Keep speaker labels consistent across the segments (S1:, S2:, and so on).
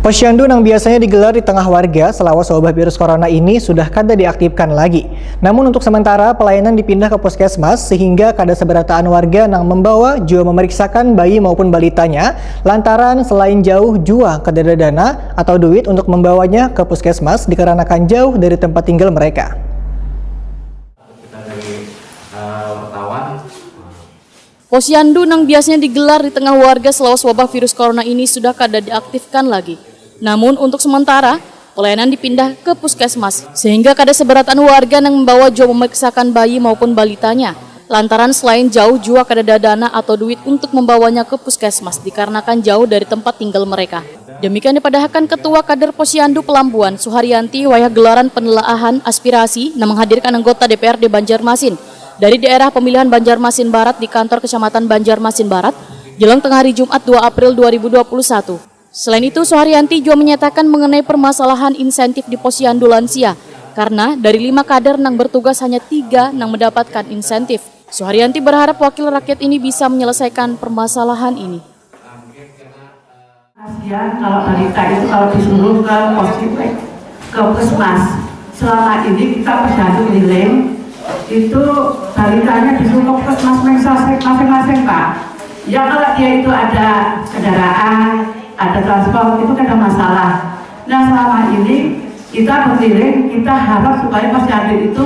S1: Posyandu yang biasanya digelar di tengah warga selawas wabah virus corona ini sudah kada diaktifkan lagi. Namun untuk sementara pelayanan dipindah ke puskesmas sehingga kada seberataan warga yang membawa juga memeriksakan bayi maupun balitanya lantaran selain jauh jua kada dana atau duit untuk membawanya ke puskesmas dikarenakan jauh dari tempat tinggal mereka.
S2: Posyandu yang biasanya digelar di tengah warga selawas wabah virus corona ini sudah kada diaktifkan lagi. Namun untuk sementara, pelayanan dipindah ke puskesmas, sehingga kada seberatan warga yang membawa jua memeriksakan bayi maupun balitanya, lantaran selain jauh jua kada dana atau duit untuk membawanya ke puskesmas, dikarenakan jauh dari tempat tinggal mereka. Demikian dipadahkan Ketua Kader Posyandu Pelambuan, Suharyanti, wayah gelaran penelaahan aspirasi yang menghadirkan anggota DPRD Banjarmasin dari daerah pemilihan Banjarmasin Barat di kantor Kecamatan Banjarmasin Barat, jelang tengah hari Jumat 2 April 2021. Selain itu, Suharyanti juga menyatakan mengenai permasalahan insentif di posyandu lansia, karena dari 5 kader yang bertugas hanya 3 yang mendapatkan insentif. Suharyanti berharap wakil rakyat ini bisa menyelesaikan permasalahan ini.
S3: Kasihan kalau balita itu kalau disuruh ke puskesmas. Selama ini kita posyandu keliling, itu balitanya disuruh ke puskesmas masing-masing, Pak. Ya kalau dia itu ada kendaraan, ada transport, itu kan ada masalah. Nah selama ini kita berkeliling, kita harap supaya posyandu itu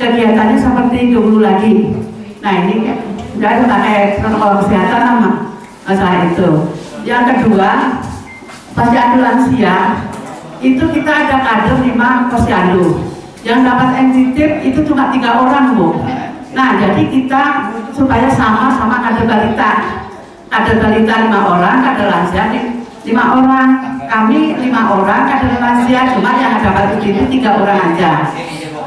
S3: kegiatannya seperti dulu lagi. Nah ini sudah pakai protokol kesehatan sama masalah itu. Yang kedua, posyandu lansia itu kita ada kader 5 posyandu. Yang dapat insentif itu cuma 3 orang, Bu. Nah jadi kita supaya sama-sama kader balita. Kader balita 5 orang, kader lansia 5 orang. Kami 5 orang, kader lansia cuma yang dapat itu 3 orang aja.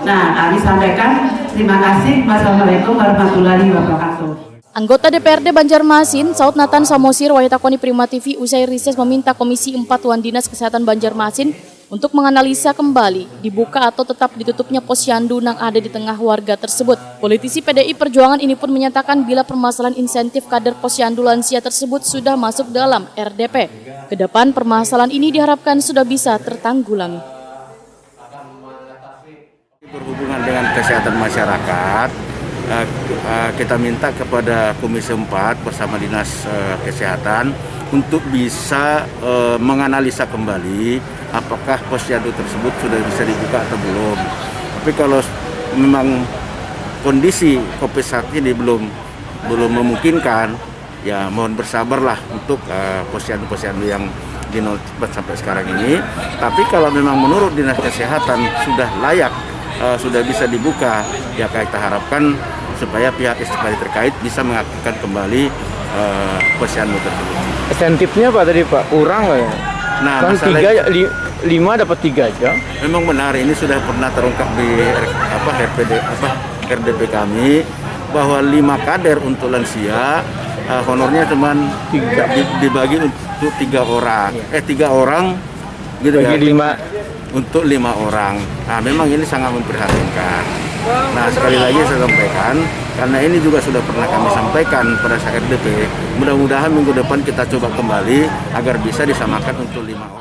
S3: Nah, kami sampaikan terima kasih. Wassalamualaikum warahmatullahi wabarakatuh.
S2: Anggota DPRD Banjarmasin, Saud Nathan Samosir, Wahitakoni Prima TV, usai riset meminta Komisi 4 Tuan Dinas Kesehatan Banjarmasin untuk menganalisa kembali dibuka atau tetap ditutupnya posyandu yang ada di tengah warga tersebut. Politisi PDI Perjuangan ini pun menyatakan bila permasalahan insentif kader posyandu lansia tersebut sudah masuk dalam RDP. Kedepan permasalahan ini diharapkan sudah bisa tertanggulangi.
S4: Berhubungan dengan kesehatan masyarakat, kita minta kepada Komisi 4 bersama Dinas Kesehatan untuk bisa menganalisa kembali apakah posyandu tersebut sudah bisa dibuka atau belum. Tapi kalau memang kondisi COVID saat ini belum memungkinkan, ya mohon bersabarlah untuk posyandu-posyandu yang dinonaktifkan sampai sekarang ini. Tapi kalau memang menurut Dinas Kesehatan sudah layak, sudah bisa dibuka, ya kita harapkan supaya pihak instansi terkait bisa mengaktifkan kembali posyandu tersebut.
S5: Insentifnya Pak tadi Pak, kurang nggak ya?
S4: Nah,
S5: kan 5 dapat 3 aja.
S4: Memang benar, ini sudah pernah terungkap di RDP kami bahwa 5 kader untuk lansia honornya cuma dibagi untuk 3 orang, 3 orang gitu ya. 5 untuk 5 orang. Nah, memang ini sangat memprihatinkan. Nah, sekali lagi saya sampaikan, karena ini juga sudah pernah kami sampaikan pada saat RDP, mudah-mudahan minggu depan kita coba kembali agar bisa disamakan untuk 5 orang.